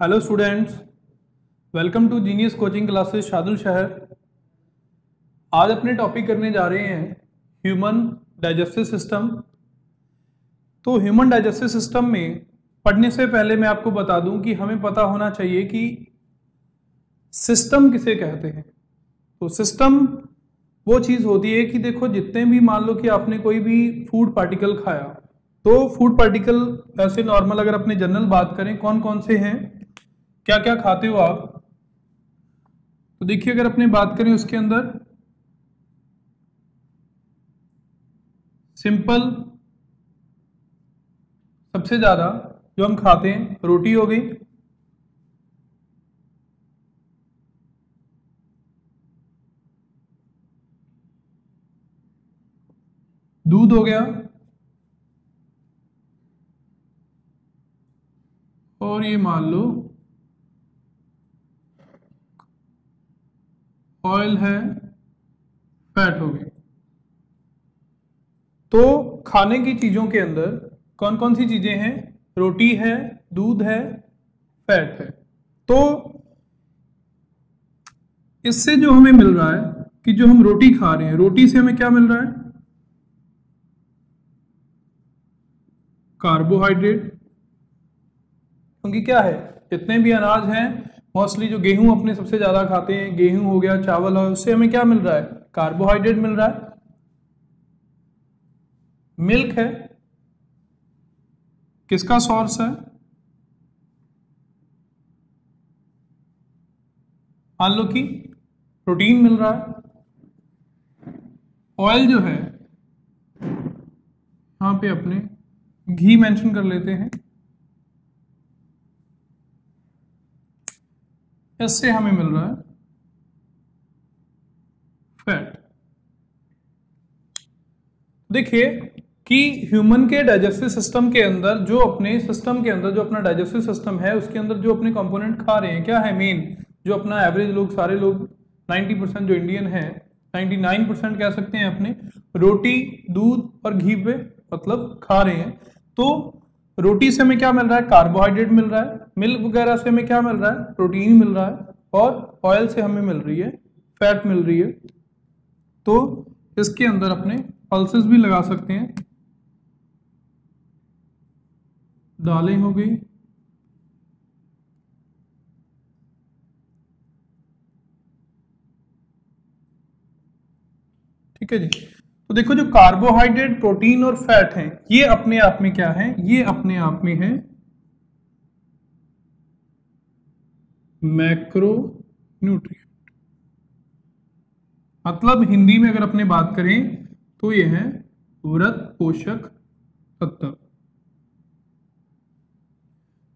Hello students, welcome to genius coaching classes शादुल शहर। आज अपने टॉपिक करने जा रहे हैं ह्यूमन डाइजेस्टिव सिस्टम। तो ह्यूमन डाइजेस्टिव सिस्टम में पढ़ने से पहले मैं आपको बता दूं कि हमें पता होना चाहिए कि सिस्टम किसे कहते हैं। तो सिस्टम वो चीज़ होती है कि देखो, जितने भी मान लो कि आपने कोई भी फूड पार्टिकल खाया, तो फूड पार्टिकल ऐसे नॉर्मल अगर अपने जनरल बात करें कौन कौन से हैं, क्या क्या खाते हो आप, तो देखिए अगर अपने बात करें उसके अंदर सिंपल सबसे ज्यादा जो हम खाते हैं रोटी हो गई, दूध हो गया, और ये मान लो ऑयल है, फैट हो गई। तो खाने की चीजों के अंदर कौन कौन सी चीजें हैं? रोटी है, दूध है, फैट है। तो इससे जो हमें मिल रहा है कि जो हम रोटी खा रहे हैं, रोटी से हमें क्या मिल रहा है? कार्बोहाइड्रेट। क्योंकि क्या है, जितने भी अनाज हैं मोस्टली जो गेहूं अपने सबसे ज्यादा खाते हैं, गेहूं हो गया, चावल है, उससे हमें क्या मिल रहा है? कार्बोहाइड्रेट मिल रहा है। मिल्क है, किसका सोर्स है? मान लो कि प्रोटीन मिल रहा है। ऑयल जो है यहां पे अपने घी मेंशन कर लेते हैं, इससे हमें मिल रहा है फैट। देखिए कि ह्यूमन के डाइजेस्टिव सिस्टम के अंदर जो अपने सिस्टम के अंदर जो अपना डाइजेस्टिव सिस्टम है, उसके अंदर जो अपने कंपोनेंट खा रहे हैं क्या है मेन, जो अपना एवरेज लोग, सारे लोग 90% जो इंडियन है, 99% कह सकते हैं अपने रोटी, दूध और घी पे मतलब खा रहे हैं। तो रोटी से हमें क्या मिल रहा है? कार्बोहाइड्रेट मिल रहा है। मिल्क वगैरह से हमें क्या मिल रहा है? प्रोटीन मिल रहा है। और ऑयल से हमें मिल रही है फैट मिल रही है। तो इसके अंदर अपने पल्सेस भी लगा सकते हैं। दालें हो गई, ठीक है जी। तो देखो, जो कार्बोहाइड्रेट, प्रोटीन और फैट हैं, ये अपने आप में क्या है? ये अपने आप में है मैक्रो न्यूट्रिएंट। मतलब हिंदी में अगर अपने बात करें तो ये है व्रत पोषक तत्व।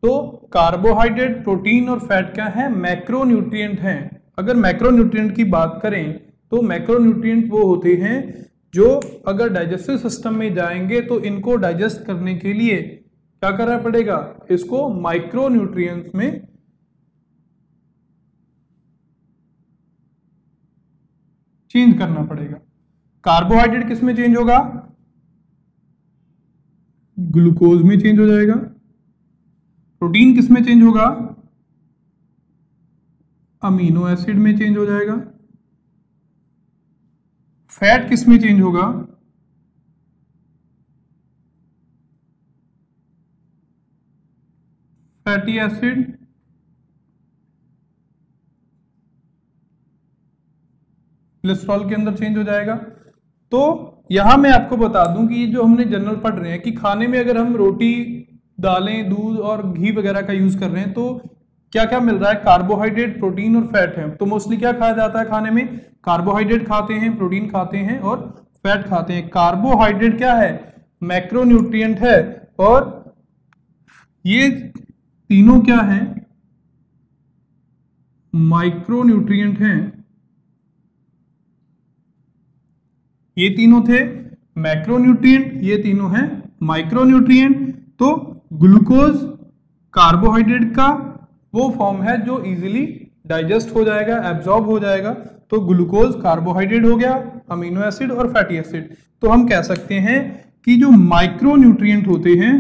तो कार्बोहाइड्रेट, प्रोटीन और फैट क्या है? मैक्रो न्यूट्रिएंट हैं। अगर मैक्रो न्यूट्रिएंट की बात करें तो मैक्रो न्यूट्रिएंट वो होते हैं जो अगर डाइजेस्टिव सिस्टम में जाएंगे तो इनको डाइजेस्ट करने के लिए क्या करना पड़ेगा? इसको माइक्रो न्यूट्रिएंट्स में चेंज करना पड़ेगा। कार्बोहाइड्रेट किस में चेंज होगा? ग्लूकोज में चेंज हो जाएगा। प्रोटीन किस में चेंज होगा? अमीनो एसिड में चेंज हो जाएगा। फैट किस में चेंज होगा? Fatty acid. कोलेस्ट्रॉल के अंदर चेंज हो जाएगा। तो यहां मैं आपको बता दूं कि जो हमने जनरल पढ़ रहे हैं कि खाने में अगर हम रोटी, दालें, दूध और घी वगैरह का यूज कर रहे हैं तो क्या क्या मिल रहा है? कार्बोहाइड्रेट, प्रोटीन और फैट है। तो मोस्टली क्या खाया जाता है खाने में? कार्बोहाइड्रेट खाते हैं, प्रोटीन खाते हैं और फैट खाते हैं। कार्बोहाइड्रेट क्या है? मैक्रोन्यूट्रिएंट है। और ये तीनों क्या है? माइक्रोन्यूट्रिएंट हैं। ये तीनों थे मैक्रोन्यूट्रिएंट, ये तीनों हैं माइक्रोन्यूट्रिएंट। तो ग्लूकोज कार्बोहाइड्रेट का वो फॉर्म है जो इजीली डाइजेस्ट हो जाएगा, एब्जॉर्ब हो जाएगा। तो ग्लूकोज कार्बोहाइड्रेट हो गया, अमीनो एसिड और फैटी एसिड। तो हम कह सकते हैं कि जो माइक्रोन्यूट्रिएंट होते हैं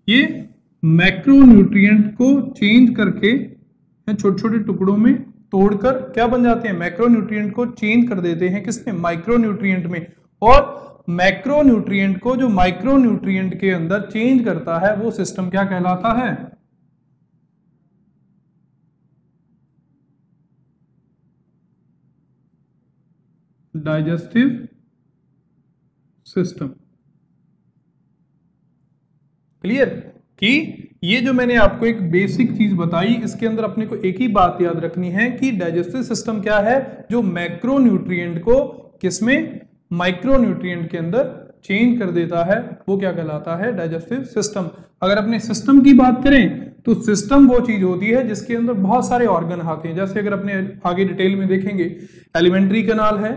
ये मैक्रोन्यूट्रिएंट को चेंज करके छोटे छोटे टुकड़ों में तोड़कर क्या बन जाते हैं, मैक्रोन्यूट्रिएंट को चेंज कर देते हैं किसमें, माइक्रोन्यूट्रिएंट में। और मैक्रोन्यूट्रिएंट को जो माइक्रोन्यूट्रिएंट के अंदर चेंज करता है वो सिस्टम क्या कहलाता है, डाइजेस्टिव सिस्टम। क्लियर कि ये जो मैंने आपको एक बेसिक चीज बताई, इसके अंदर अपने को एक ही बात याद रखनी है कि डाइजेस्टिव सिस्टम क्या है, जो मैक्रोन्यूट्रिएंट को किसमें, माइक्रोन्यूट्रिएंट के अंदर चेंज कर देता है, वो क्या कहलाता है, डाइजेस्टिव सिस्टम। अगर अपने सिस्टम की बात करें तो सिस्टम वो चीज होती है जिसके अंदर बहुत सारे ऑर्गन आते हैं। जैसे अगर अपने आगे डिटेल में देखेंगे, एलिमेंट्री कैनाल है,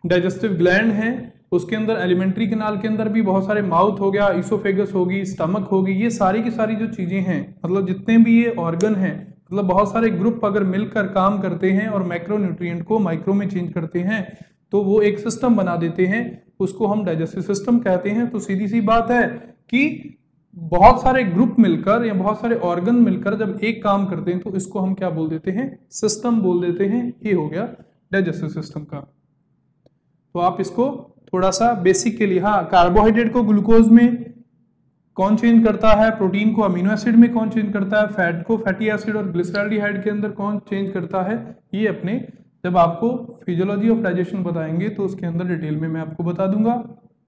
डाइजेस्टिव ग्लैंड है, उसके अंदर एलिमेंट्री कैनाल के अंदर भी बहुत सारे, माउथ हो गया, इसोफेगस होगी, स्टमक होगी, ये सारी की सारी जो चीजें हैं, मतलब जितने भी ये ऑर्गन हैं, मतलब बहुत सारे ग्रुप अगर मिलकर काम करते हैं और मैक्रोन्यूट्रिएंट को माइक्रो में चेंज करते हैं तो वो एक सिस्टम बना देते हैं, उसको हम डाइजेस्टिव सिस्टम कहते हैं। तो सीधी सी बात है कि बहुत सारे ग्रुप मिलकर या बहुत सारे ऑर्गन मिलकर जब एक काम करते हैं तो इसको हम क्या बोल देते हैं, सिस्टम बोल देते हैं। ये हो गया डाइजेस्टिव सिस्टम का। तो आप इसको थोड़ा सा बेसिक के लिए, हाँ, कार्बोहाइड्रेट को ग्लूकोज में कौन चेंज करता है, प्रोटीन को अमीनो एसिड में कौन चेंज करता है, फैट को फैटी एसिड और ग्लिसरॉल्डिहाइड के अंदर कौन चेंज करता है, ये अपने जब आपको फिजियोलॉजी ऑफ डाइजेशन बताएंगे तो उसके अंदर डिटेल में मैं आपको बता दूंगा।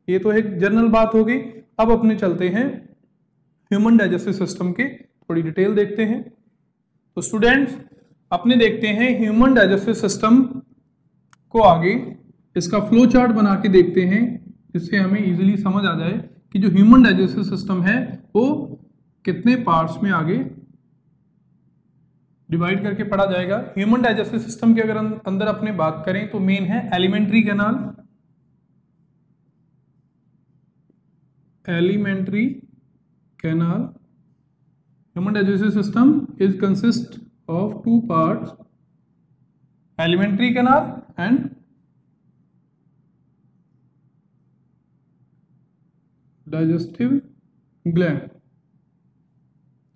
ये तो एक जनरल बात हो गई। अब अपने चलते हैं ह्यूमन डाइजेस्टिव सिस्टम के, थोड़ी डिटेल देखते हैं। तो स्टूडेंट्स अपने देखते हैं ह्यूमन डाइजेस्टिव सिस्टम को, आगे इसका फ्लो चार्ट बना के देखते हैं जिससे हमें इजीली समझ आ जाए कि जो ह्यूमन डाइजेस्टिव सिस्टम है वो कितने पार्ट्स में आगे डिवाइड करके पढ़ा जाएगा। ह्यूमन डाइजेस्टिव सिस्टम के अगर अंदर अपने बात करें तो मेन है alimentary canal, alimentary canal. Human digestive system is consist of two parts, alimentary canal and digestive gland.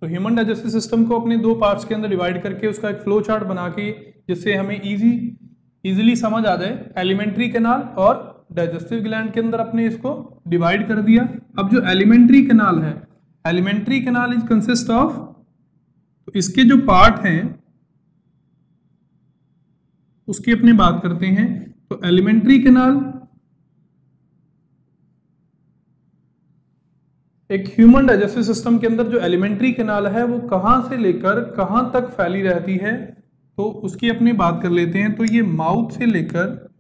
तो ह्यूमन डाइजेस्टिव सिस्टम को अपने दो पार्ट्स के अंदर डिवाइड करके उसका एक फ्लो चार्ट बना के जिससे हमें इजीली समझ आ जाए, एलिमेंट्री कैनाल और डाइजेस्टिव ग्लैंड के अंदर अपने इसको डिवाइड कर दिया। अब जो एलिमेंट्री कैनाल है, alimentary canal is consist of, तो इसके जो पार्ट हैं उसकी अपने बात करते हैं। तो एलिमेंट्री कैनाल एक ह्यूमन डाइजेस्टिव सिस्टम के अंदर जो एलिमेंट्री कैनाल है वो कहां से लेकर कहां तक फैली रहती है, तो उसकी अपनी बात कर लेते हैं। तो ये माउथ से लेकर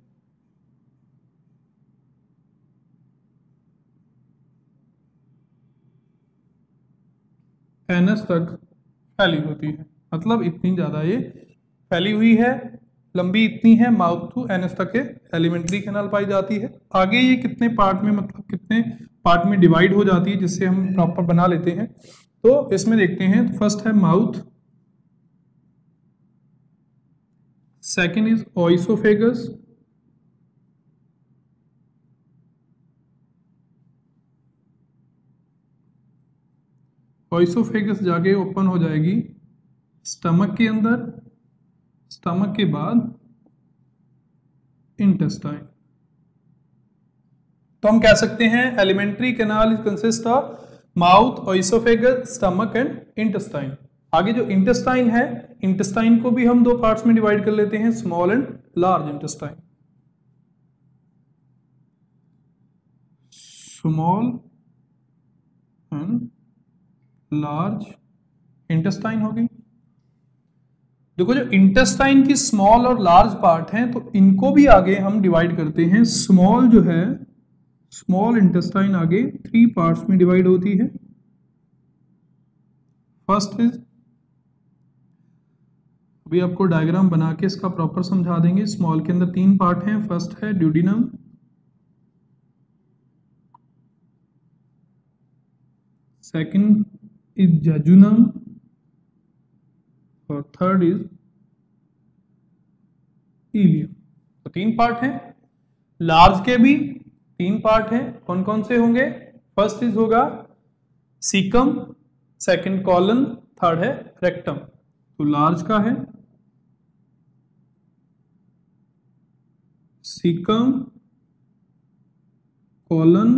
एनस तक फैली होती है, मतलब इतनी ज्यादा ये फैली हुई है, लंबी इतनी है, माउथ टू एनस तक एलिमेंट्री कैनाल पाई जाती है। आगे ये कितने पार्ट में, मतलब कितने पार्ट में डिवाइड हो जाती है जिससे हम प्रॉपर बना लेते हैं। तो इसमें देखते हैं, तो फर्स्ट है mouth, second is oesophagus, oesophagus जाके ओपन हो जाएगी स्टमक के अंदर, स्टमक के बाद इंटेस्टाइन। तो हम कह सकते हैं alimentary canal is consist of mouth, oesophagus, stomach and intestine. आगे जो इंटेस्टाइन है, इंटेस्टाइन को भी हम दो पार्ट्स में डिवाइड कर लेते हैं, small and large intestine. Small and large intestine होगी। देखो जो इंटेस्टाइन की स्मॉल और लार्ज पार्ट हैं तो इनको भी आगे हम डिवाइड करते हैं। स्मॉल जो है, स्मॉल इंटेस्टाइन आगे 3 पार्ट्स में डिवाइड होती है। फर्स्ट इज, अभी आपको डायग्राम बना के इसका प्रॉपर समझा देंगे। स्मॉल के अंदर 3 पार्ट हैं। फर्स्ट है ड्यूडिनम, सेकंड इज जेजुनम और थर्ड इज इलियम। तो 3 पार्ट हैं। लार्ज के भी 3 पार्ट हैं। कौन कौन से होंगे? फर्स्ट इज होगा सीकम, सेकंड कॉलन, थर्ड है रेक्टम। तो लार्ज का है caecum, colon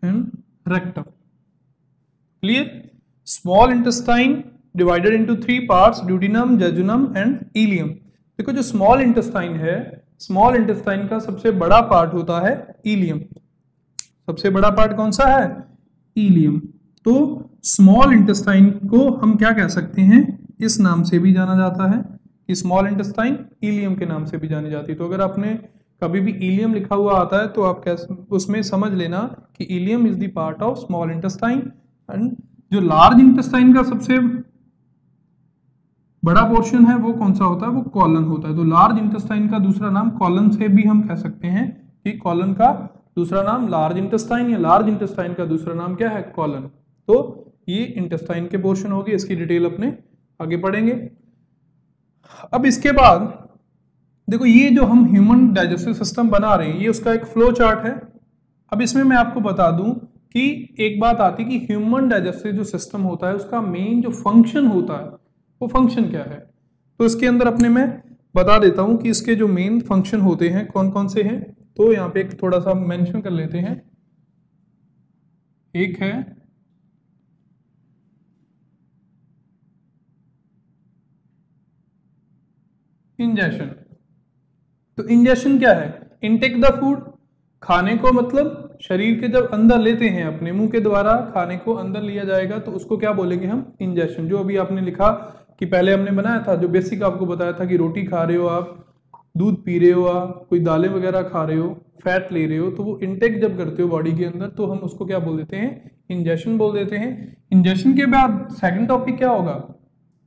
and rectum. Clear? Small intestine divided into 3 parts, duodenum, jejunum and ilium. देखो जो स्मॉल इंटेस्टाइन है, स्मॉल इंटेस्टाइन का सबसे बड़ा पार्ट होता है इलियम। सबसे बड़ा पार्ट कौन सा है? इलियम। तो स्मॉल इंटेस्टाइन को हम क्या कह सकते हैं? इस नाम से भी जाना जाता है कि स्मॉल इंटेस्टाइन इलियम के नाम से भी जानी जाती है। तो अगर आपने कभी भी इलियम लिखा हुआ आता है तो आप कैसे उसमें समझ लेना कि ilium is the part of small intestine. And जो लार्ज इंटेस्टाइन का सबसे बड़ा पोर्शन है वो कौन सा होता है? वो कॉलन होता है। तो लार्ज इंटेस्टाइन का दूसरा नाम कॉलन से भी हम कह सकते हैं कि कॉलन का दूसरा नाम लार्ज इंटेस्टाइन, या लार्ज इंटेस्टाइन का दूसरा नाम क्या है? कॉलन। तो ये इंटेस्टाइन के पोर्शन होगी, इसकी डिटेल अपने आगे पढ़ेंगे। अब इसके बाद देखो ये जो हम ह्यूमन डाइजेस्टिव सिस्टम बना रहे हैं ये उसका एक फ्लो चार्ट है। अब इसमें मैं आपको बता दूं कि एक बात आती है कि ह्यूमन डाइजेस्टिव जो सिस्टम होता है उसका मेन जो फंक्शन होता है वो फंक्शन क्या है। तो इसके अंदर अपने मैं बता देता हूं कि इसके जो मेन फंक्शन होते हैं कौन कौन से हैं। तो यहाँ पे एक थोड़ा सा मेंशन कर लेते हैं। एक है इंजेशन। तो इंजेशन क्या है? इनटेक द फूड, खाने को मतलब शरीर के जब अंदर लेते हैं, अपने मुंह के द्वारा खाने को अंदर लिया जाएगा तो उसको क्या बोलेंगे हम? इंजेशन। जो अभी आपने लिखा कि पहले हमने बनाया था, जो बेसिक आपको बताया था कि रोटी खा रहे हो आप, दूध पी रहे हो आप, कोई दालें वगैरह खा रहे हो, फैट ले रहे हो, तो वो इनटेक जब करते हो बॉडी के अंदर तो हम उसको क्या बोल देते हैं? इंजेशन बोल देते हैं। इंजेशन के बाद सेकंड टॉपिक क्या होगा?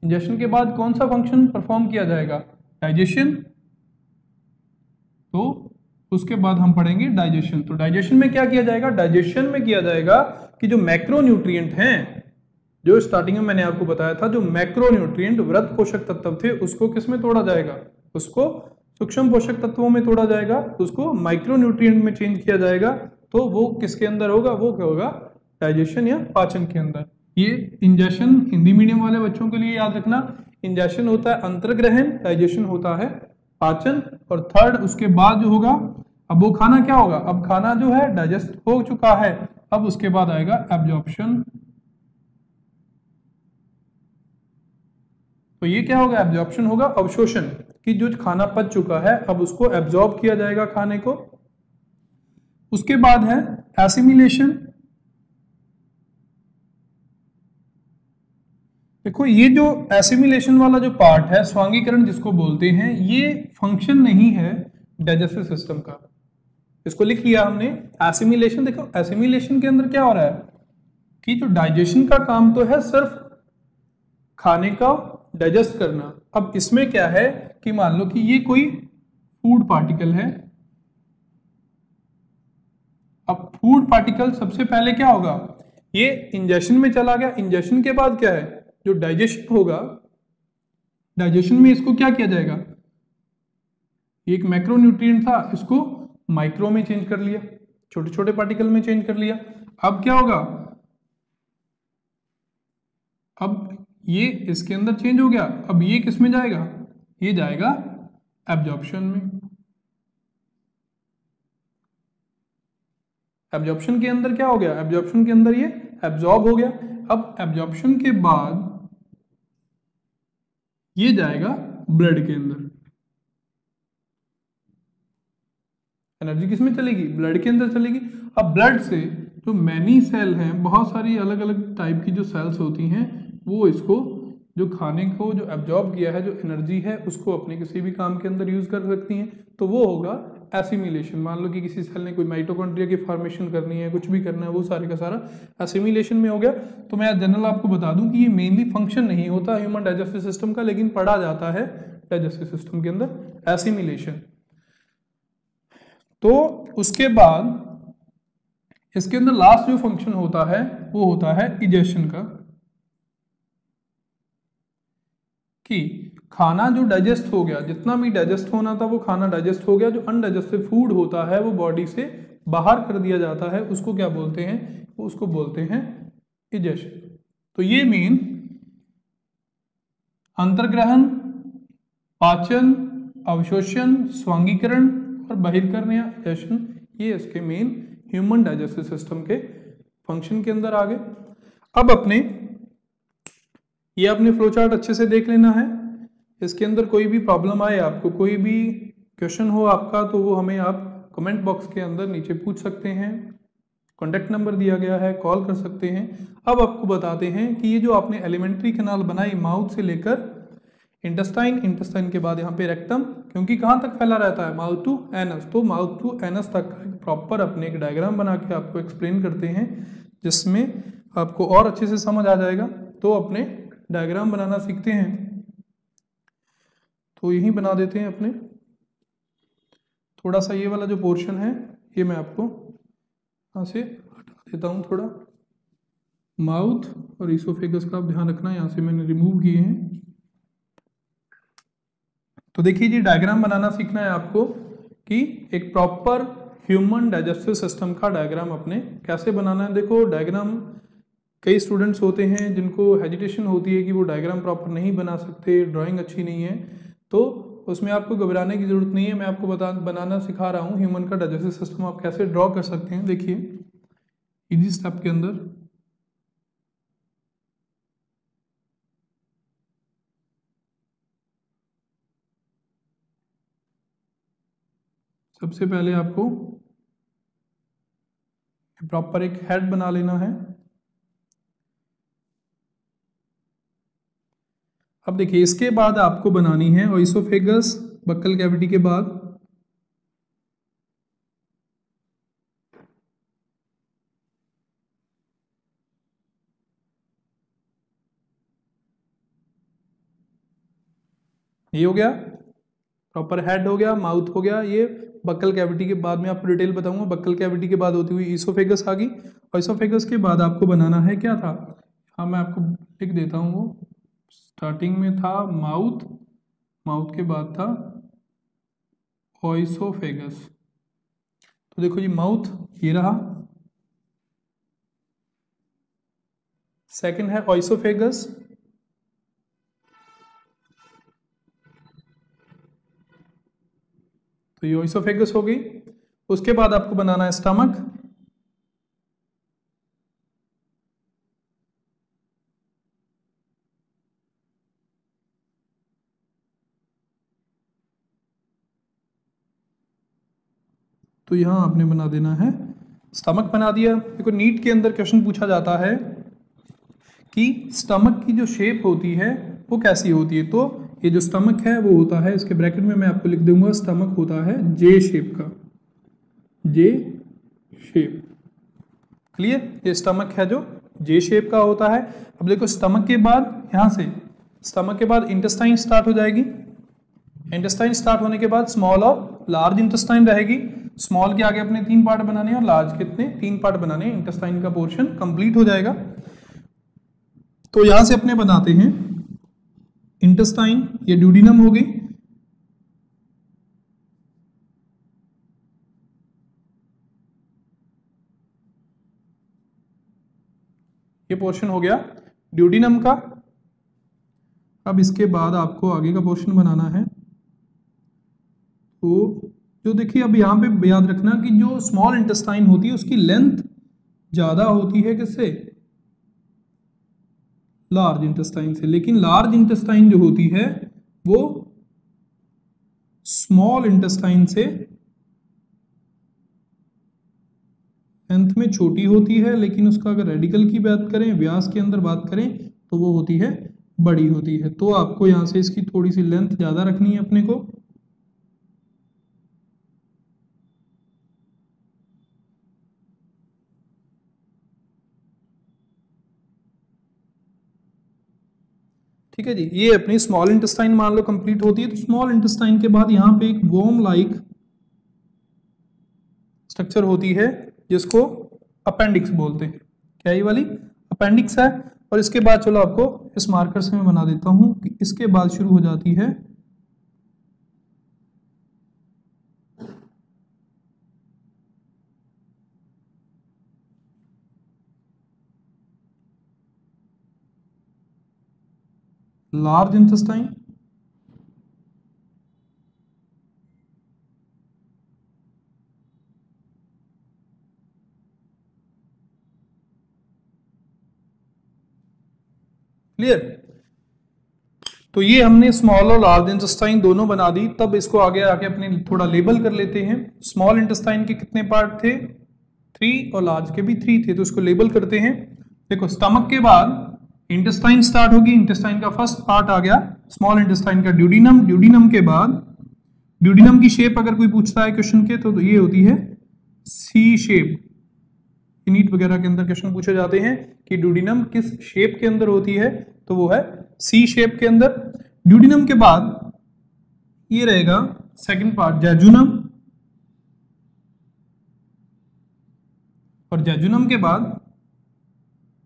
इंजेशन के बाद कौन सा फंक्शन परफॉर्म किया जाएगा? डाइजेशन। तो उसके बाद हम पढ़ेंगे डाइजेशन। तो डाइजेशन में क्या किया जाएगा? डाइजेशन में किया जाएगा कि जो मैक्रोन्यूट्रिएंट हैं, जो स्टार्टिंग में मैंने आपको बताया था, जो मैक्रोन्यूट्रिएंट वृत्त पोषक तत्व थे उसको किस में तोड़ा जाएगा? उसको सूक्ष्म पोषक तत्वों में तोड़ा जाएगा, उसको माइक्रोन्यूट्रिएंट में चेंज किया जाएगा। तो वो किसके अंदर होगा? वो क्या होगा? डाइजेशन या पाचन के अंदर। ये इंजेशन हिंदी मीडियम वाले बच्चों के लिए याद रखना, इंजेशन होता है अंतर्ग्रहण, डाइजेशन होता है पाचन। और थर्ड उसके बाद जो होगा, अब वो खाना क्या होगा? अब खाना जो है डाइजेस्ट हो चुका है, अब उसके बाद आएगा एब्जॉर्प्शन। तो ये क्या होगा? एब्जॉर्प्शन होगा अवशोषण, कि जो खाना पच चुका है अब उसको एब्जॉर्ब किया जाएगा खाने को। उसके बाद है एसिमिलेशन। देखो ये जो एसिमिलेशन वाला जो पार्ट है, स्वांगीकरण जिसको बोलते हैं, ये फंक्शन नहीं है डाइजेस्टिव सिस्टम का। इसको लिख लिया हमने एसिमिलेशन। देखो एसिमिलेशन के अंदर क्या हो रहा है कि जो डाइजेशन का काम तो है सिर्फ खाने का डाइजेस्ट करना। अब इसमें क्या है कि मान लो कि ये कोई फूड पार्टिकल है। अब फूड पार्टिकल सबसे पहले क्या होगा? ये इंजेशन में चला गया। इंजेशन के बाद क्या है? जो डाइजेशन होगा, डाइजेशन में इसको क्या किया जाएगा? एक मैक्रोन्यूट्रिएंट था, इसको माइक्रो में चेंज कर लिया, छोटे छोटे पार्टिकल में चेंज कर लिया। अब क्या होगा? अब ये इसके अंदर चेंज हो गया। अब ये किस में जाएगा? ये जाएगा एब्जॉर्प्शन में। एब्जॉर्प्शन के अंदर क्या हो गया? एब्जॉर्प्शन के अंदर ये एब्जॉर्ब हो गया। अब एब्जॉर्प्शन के बाद ये जाएगा ब्लड के अंदर। एनर्जी किस में चलेगी? ब्लड के अंदर चलेगी। अब ब्लड से जो मैनी सेल हैं, बहुत सारी अलग अलग टाइप की जो सेल्स होती हैं, वो इसको जो खाने को जो एब्जॉर्ब किया है, जो एनर्जी है, उसको अपने किसी भी काम के अंदर यूज कर सकती हैं। तो वो होगा एसिमिलेशन। मान लो कि किसी सेल ने कोई माइटोकॉन्ड्रिया की फॉर्मेशन करनी है, कुछ भी करना है, वो सारे का सारा एसिमिलेशन में हो गया। तो मैं जनरल आपको बता दूं कि ये मेनली फंक्शन नहीं होता ह्यूमन डाइजेस्टिव सिस्टम का, लेकिन पढ़ा जाता है डाइजेस्टिव सिस्टम के अंदर एसिमिलेशन। तो उसके बाद इसके अंदर लास्ट जो फंक्शन होता है वो होता है इजेशन का, कि खाना जो डाइजेस्ट हो गया, जितना भी डाइजेस्ट होना था वो खाना डाइजेस्ट हो गया। जो अनडाइजेस्टिव फूड होता है वो बॉडी से बाहर कर दिया जाता है उसको क्या बोलते हैं, उसको बोलते हैं इजेशन। तो ये मेन अंतर्ग्रहण, पाचन, अवशोषण, स्वांगीकरण और बहिर्करण या इजेशन, ये इसके मेन ह्यूमन डाइजेस्टिव सिस्टम के फंक्शन के अंदर आ गए। अब ये अपने फ्लो चार्ट अच्छे से देख लेना है। इसके अंदर कोई भी प्रॉब्लम आए, आपको कोई भी क्वेश्चन हो आपका, तो वो हमें आप कमेंट बॉक्स के अंदर नीचे पूछ सकते हैं। कॉन्टैक्ट नंबर दिया गया है, कॉल कर सकते हैं। अब आपको बताते हैं कि ये जो आपने एलिमेंट्री कैनाल बनाई माउथ से लेकर इंटेस्टाइन, इंटेस्टाइन के बाद यहाँ पे रेक्टम, क्योंकि कहाँ तक फैला रहता है, माउथ टू एनस, तो माउथ टू एनस तक प्रॉपर अपने एक डायग्राम बना के आपको एक्सप्लेन करते हैं, जिसमें आपको और अच्छे से समझ आ जाएगा। तो अपने डायग्राम बनाना सीखते हैं, तो यही बना देते हैं अपने। थोड़ा सा ये वाला जो पोर्शन है ये मैं आपको यहाँ से हटा देता हूँ थोड़ा। माउथ और इसोफेगस का आप ध्यान रखना, यहाँ से मैंने रिमूव किए हैं। तो देखिए जी, डायग्राम बनाना सीखना है आपको कि एक प्रॉपर ह्यूमन डाइजेस्टिव सिस्टम का डायग्राम अपने कैसे बनाना है। देखो डायग्राम, कई स्टूडेंट्स होते हैं जिनको हेजिटेशन होती है कि वो डायग्राम प्रॉपर नहीं बना सकते, ड्राइंग अच्छी नहीं है, तो उसमें आपको घबराने की जरूरत नहीं है। मैं आपको बनाना सिखा रहा हूँ ह्यूमन का डाइजेस्टिव सिस्टम आप कैसे ड्रॉ कर सकते हैं। देखिए इजी स्टेप के अंदर सबसे पहले आपको प्रॉपर एक हेड बना लेना है। अब देखिए इसके बाद आपको बनानी है ओइसोफेगस, बक्कल कैविटी के बाद ये हो गया, प्रॉपर हेड हो गया, माउथ हो गया, ये बक्कल कैविटी के बाद में आपको डिटेल बताऊंगा। बक्कल कैविटी के बाद होती हुई ईसोफेगस आ गई। ओइसोफेगस के बाद आपको बनाना है, क्या था, हाँ मैं आपको लिख देता हूँ। वो स्टार्टिंग में था माउथ, माउथ के बाद था ओइसोफेगस। तो देखो जी, माउथ ये रहा, सेकंड है ओइसोफेगस, तो ये ओइसोफेगस हो गई। उसके बाद आपको बनाना है स्टमक, तो यहां आपने बना देना है स्टमक, बना दिया। देखो नीट के अंदर क्वेश्चन पूछा जाता है कि स्टमक की जो शेप होती है वो कैसी होती है, तो ये जो स्टमक है वो होता है, इसके ब्रैकेट में मैं आपको लिख दूंगा, स्टमक होता है जे शेप का, जे शेप, क्लियर। ये स्टमक है जो जे शेप का होता है। अब देखो स्टमक के बाद यहां से, स्टमक के बाद इंटेस्टाइन स्टार्ट हो जाएगी। इंटेस्टाइन स्टार्ट होने के बाद स्मॉल और लार्ज इंटेस्टाइन रहेगी। स्मॉल के आगे अपने 3 पार्ट बनाने हैं और लार्ज कितने, 3 पार्ट बनाने हैं। इंटेस्टाइन का पोर्शन कंप्लीट हो जाएगा। तो यहां से अपने बनाते हैं इंटेस्टाइन, ये ड्यूडिनम हो गई, ये पोर्शन हो गया ड्यूडिनम का। अब इसके बाद आपको आगे का पोर्शन बनाना है। तो जो देखिए अब यहां पे याद रखना कि जो स्मॉल इंटेस्टाइन होती है उसकी लेंथ ज्यादा होती है किससे, लार्ज इंटेस्टाइन से, लेकिन लार्ज इंटेस्टाइन जो होती है वो स्मॉल इंटेस्टाइन से लेंथ में छोटी होती है, लेकिन उसका अगर रेडिकल की बात करें, व्यास के अंदर बात करें, तो वो होती है बड़ी होती है। तो आपको यहां से इसकी थोड़ी सी लेंथ ज्यादा रखनी है अपने को। ठीक है जी, ये अपनी स्मॉल इंटेस्टाइन मान लो कंप्लीट होती है। तो स्मॉल इंटेस्टाइन के बाद यहाँ पे एक वॉर्म लाइक स्ट्रक्चर होती है जिसको अपेंडिक्स बोलते हैं। क्या ये वाली अपेंडिक्स है। और इसके बाद चलो आपको इस मार्कर से मैं बना देता हूं कि इसके बाद शुरू हो जाती है लार्ज इंटेस्टाइन, क्लियर। तो ये हमने स्मॉल और लार्ज इंटेस्टाइन दोनों बना दी। तब इसको आगे आके अपने थोड़ा लेबल कर लेते हैं। स्मॉल इंटेस्टाइन के कितने पार्ट थे? 3 और लार्ज के भी 3 थे, तो इसको लेबल करते हैं। देखो स्टमक के बाद इंटेस्टाइन स्टार्ट होगी। इंटेस्टाइन का फर्स्ट पार्ट आ गया स्मॉल इंटेस्टाइन का ड्यूडिनम। ड्यूडिनम के बाद, ड्यूडिनम की शेप अगर कोई पूछता है क्वेश्चन के तो ये होती है सी शेप। नीट वगैरह के अंदर क्वेश्चन पूछे जाते हैं कि ड्यूडिनम किस शेप के अंदर होती है, तो वो है सी शेप के अंदर। ड्यूडिनम के बाद ये रहेगा सेकंड पार्ट जेजुनम, और जेजुनम के बाद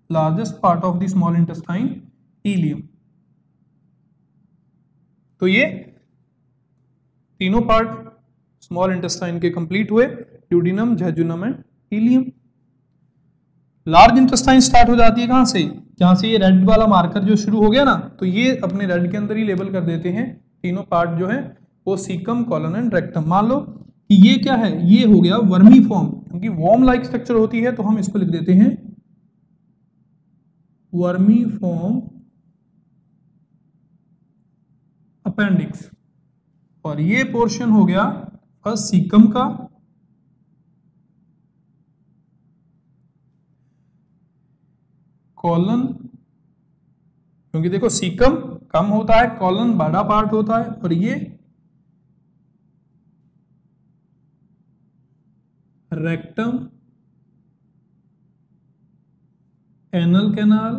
largest part of the small intestine ileum. तो ये तीनों पार्ट स्मॉल इंटेस्टाइन के कंप्लीट हुए, duodenum, jejunum and ileum. Large intestine start हो जाती है कहां से? जहां से ये रेड वाला मार्कर जो शुरू हो गया ना, तो ये अपने रेड के अंदर ही लेबल कर देते हैं। तीनों पार्ट जो है वो सीकम, कॉलन एंड रेक्टम। मान लो कि ये क्या है, ये हो गया वर्मी फॉर्म, क्योंकि वॉर्म लाइक स्ट्रक्चर होती है तो हम इसको लिख देते हैं वर्मी फॉर्म अपेंडिक्स। और ये पोर्शन हो गया फर्स्ट सीकम का, कॉलन, क्योंकि देखो सीकम कम होता है, कॉलन बड़ा पार्ट होता है, और ये रेक्टम, एनल कैनाल,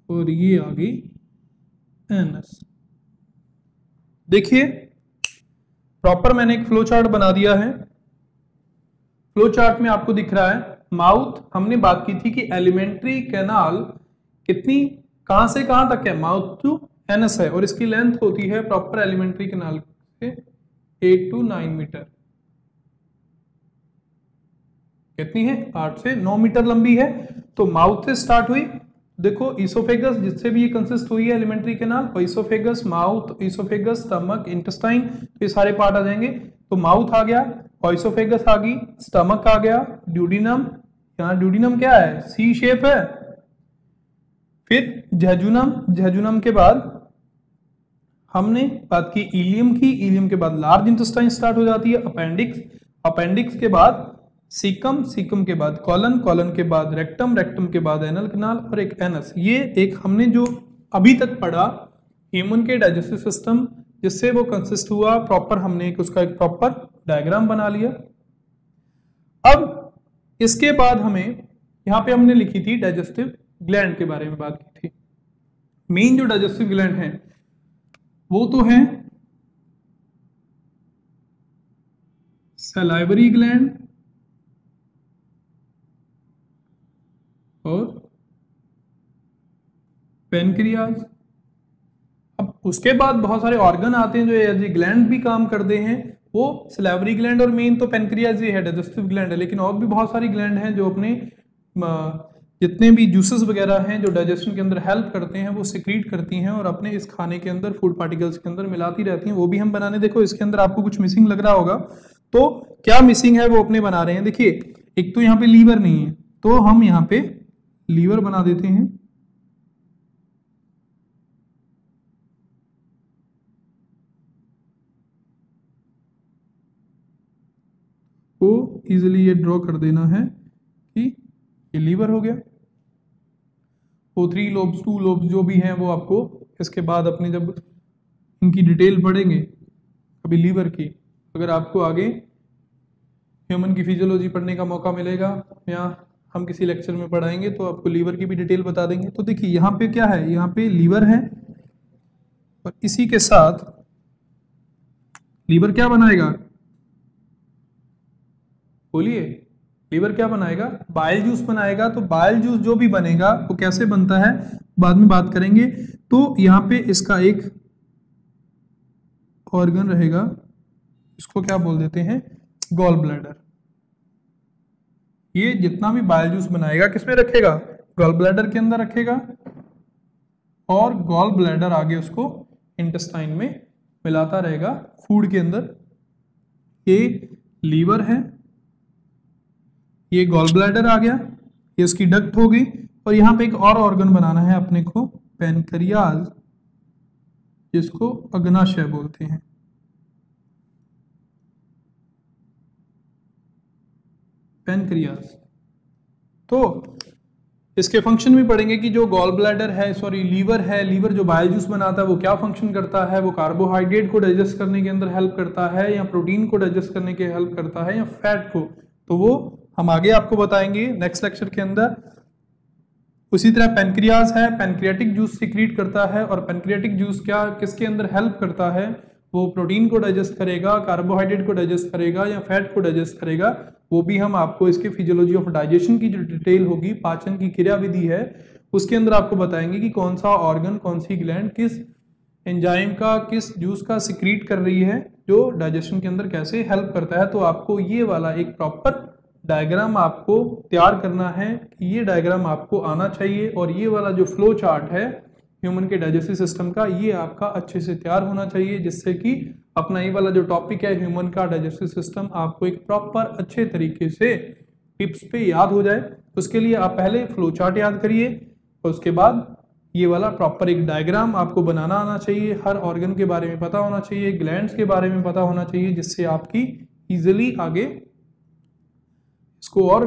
और ये आ गई एनस। देखिए प्रॉपर मैंने एक फ्लो चार्ट बना दिया है। फ्लो चार्ट में आपको दिख रहा है माउथ, हमने बात की थी कि एलिमेंट्री कैनाल कितनी, कहां से कहां तक है, माउथ टू एनस है, और इसकी लेंथ होती है प्रॉपर एलिमेंट्री कैनाल से 8 to 9 मीटर। कितनी है? 8 से 9 मीटर लंबी है। तो माउथ से स्टार्ट हुई, देखो इसोफेगस जिससे भी ये कंसिस्ट हुई है एलिमेंट्री कैनाल, और oesophagus, mouth, oesophagus, stomach, intestine, तो ये सारे पार्ट आ जाएंगे। तो माउथ आ गया, ऑइसोफेगस आ गई, स्टमक आ गया, ड्यूडिनम, यहाँ ड्यूडिनम क्या है, सी शेप है। फिर जेजुनम, जेजुनम के बाद हमने बात की इलियम की, इलियम के बाद लार्ज इंटेस्टाइन स्टार्ट हो जाती है, अपेंडिक्स, अपेंडिक्स के बाद सीकम, सीकम के बाद कॉलन, कॉलन के बाद रेक्टम, रेक्टम के बाद एनल कैनाल, और एक एनस। ये एक हमने जो अभी तक पढ़ा ह्यूमन के डाइजेस्टिव सिस्टम जिससे वो कंसिस्ट हुआ, प्रॉपर हमने उसका एक प्रॉपर डायग्राम बना लिया। अब इसके बाद हमें यहां पे हमने लिखी थी डाइजेस्टिव ग्लैंड के बारे में बात की थी। मेन जो डाइजेस्टिव ग्लैंड है वो तो है सलाइवरी ग्लैंड और पेनक्रियाज। अब उसके बाद बहुत सारे ऑर्गन आते हैं जो एज ए ग्लैंड भी काम करते हैं, वो सलाइवरी ग्लैंड और मेन तो पेनक्रियाज ही है, डाइजेस्टिव ग्लैंड है। लेकिन और भी बहुत सारी ग्लैंड हैं जो अपने जितने भी जूसेस वगैरह हैं जो डाइजेशन के अंदर हेल्प करते हैं वो सिक्रीट करती हैं और अपने इस खाने के अंदर फूड पार्टिकल्स के अंदर मिलाती रहती हैं। वो भी हम बनाने, देखो इसके अंदर आपको कुछ मिसिंग लग रहा होगा, तो क्या मिसिंग है वो अपने बना रहे हैं। देखिए एक तो यहाँ पे लीवर नहीं है, तो हम यहाँ पे लीवर बना देते हैं। को इजीली ये ड्रॉ कर देना है कि ये लीवर हो गया। वो 3 लोब्स 2 लोब्स जो भी हैं वो आपको इसके बाद अपने जब इनकी डिटेल पढ़ेंगे अभी लीवर की, अगर आपको आगे ह्यूमन की फिजियोलॉजी पढ़ने का मौका मिलेगा या हम किसी लेक्चर में पढ़ाएंगे तो आपको लीवर की भी डिटेल बता देंगे। तो देखिए यहाँ पे क्या है, यहाँ पे लीवर है और इसी के साथ लीवर क्या बनाएगा, बोलिए लीवर क्या बनाएगा, बाइल जूस बनाएगा। तो बाइल जूस जो भी बनेगा वो कैसे बनता है बाद में बात करेंगे। तो यहाँ पे इसका एक ऑर्गन रहेगा, इसको क्या बोल देते हैं, गॉल ब्लैडर। ये जितना भी बाइल जूस बनाएगा किसमें रखेगा, गॉल ब्लैडर के अंदर रखेगा। और गॉल ब्लैडर आगे उसको इंटेस्टाइन में मिलाता रहेगा फूड के अंदर। ये लीवर है, ये गॉल ब्लैडर आ गया, ये उसकी डक्ट हो गई, और यहाँ पे एक और ऑर्गन बनाना है अपने को, पैनक्रियाज, जिसको अग्नाशय बोलते हैं। पैनक्रियाज। तो इसके फंक्शन भी पढ़ेंगे कि जो गॉल ब्लैडर है, सॉरी लीवर है, लीवर जो बाइल जूस बनाता है वो क्या फंक्शन करता है, वो कार्बोहाइड्रेट को डाइजेस्ट करने के अंदर हेल्प करता है या प्रोटीन को डाइजेस्ट करने के हेल्प करता है या फैट को, तो वो हम आगे आपको बताएंगे नेक्स्ट लेक्चर के अंदर। उसी तरह पैनक्रियाज है, पैनक्रियाटिक जूस सीक्रेट करता है, और पैनक्रियाटिक जूस क्या किसके अंदर हेल्प करता है, वो प्रोटीन को डाइजेस्ट करेगा, कार्बोहाइड्रेट को डाइजेस्ट करेगा या फैट को डाइजेस्ट करेगा। वो भी हम आपको इसके फिजियोलॉजी ऑफ डाइजेशन की जो डिटेल होगी, पाचन की क्रिया विधि है, उसके अंदर आपको बताएंगे कि कौन सा ऑर्गन, कौन सी ग्लैंड किस एंजाइम का, किस जूस का सीक्रेट कर रही है, जो डाइजेशन के अंदर कैसे हेल्प करता है। तो आपको ये वाला एक प्रॉपर डायग्राम आपको तैयार करना है कि ये डायग्राम आपको आना चाहिए, और ये वाला जो फ्लो चार्ट है ह्यूमन के डाइजेस्टिव सिस्टम का, ये आपका अच्छे से तैयार होना चाहिए, जिससे कि अपना ये वाला जो टॉपिक है ह्यूमन का डाइजेस्टिव सिस्टम आपको एक प्रॉपर अच्छे तरीके से टिप्स पे याद हो जाए। उसके लिए आप पहले फ्लो चार्ट याद करिए, और उसके बाद ये वाला प्रॉपर एक डायग्राम आपको बनाना आना चाहिए, हर ऑर्गन के बारे में पता होना चाहिए, ग्लैंड्स के बारे में पता होना चाहिए, जिससे आपकी इजिली आगे इसको और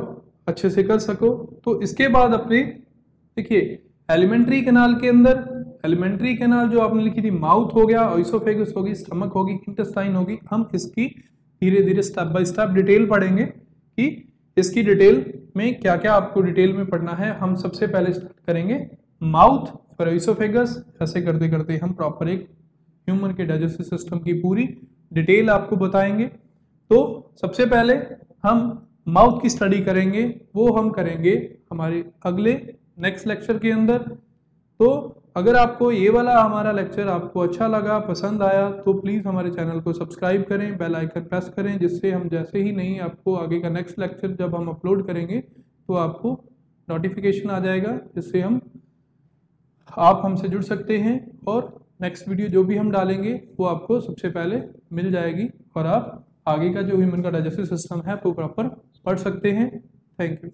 अच्छे से कर सको। तो इसके बाद अपने देखिए एलिमेंट्री कैनाल के अंदर, एलिमेंट्री कैनाल जो आपने लिखी थी, माउथ हो गया, ओइसोफेगस होगी, स्टमक होगी, इंटेस्टाइन होगी। हम इसकी धीरे धीरे स्टेप बाय स्टेप डिटेल पढ़ेंगे कि इसकी डिटेल में क्या क्या आपको डिटेल में पढ़ना है। हम सबसे पहले स्टार्ट करेंगे माउथ और ओइसोफेगस, ऐसे करते करते हम प्रॉपर एक ह्यूमन के डाइजेस्टिव सिस्टम की पूरी डिटेल आपको बताएंगे। तो सबसे पहले हम माउथ की स्टडी करेंगे, वो हम करेंगे हमारे अगले नेक्स्ट लेक्चर के अंदर। तो अगर आपको ये वाला हमारा लेक्चर आपको अच्छा लगा, पसंद आया, तो प्लीज़ हमारे चैनल को सब्सक्राइब करें, बेल आइकन प्रेस करें, जिससे हम जैसे ही नहीं आपको आगे का नेक्स्ट लेक्चर जब हम अपलोड करेंगे तो आपको नोटिफिकेशन आ जाएगा, जिससे आप हमसे जुड़ सकते हैं, और नेक्स्ट वीडियो जो भी हम डालेंगे वो आपको सबसे पहले मिल जाएगी, और आप आगे का जो ह्यूमन का डाइजेस्टिव सिस्टम है वो प्रॉपर पढ़ सकते हैं। Thank you.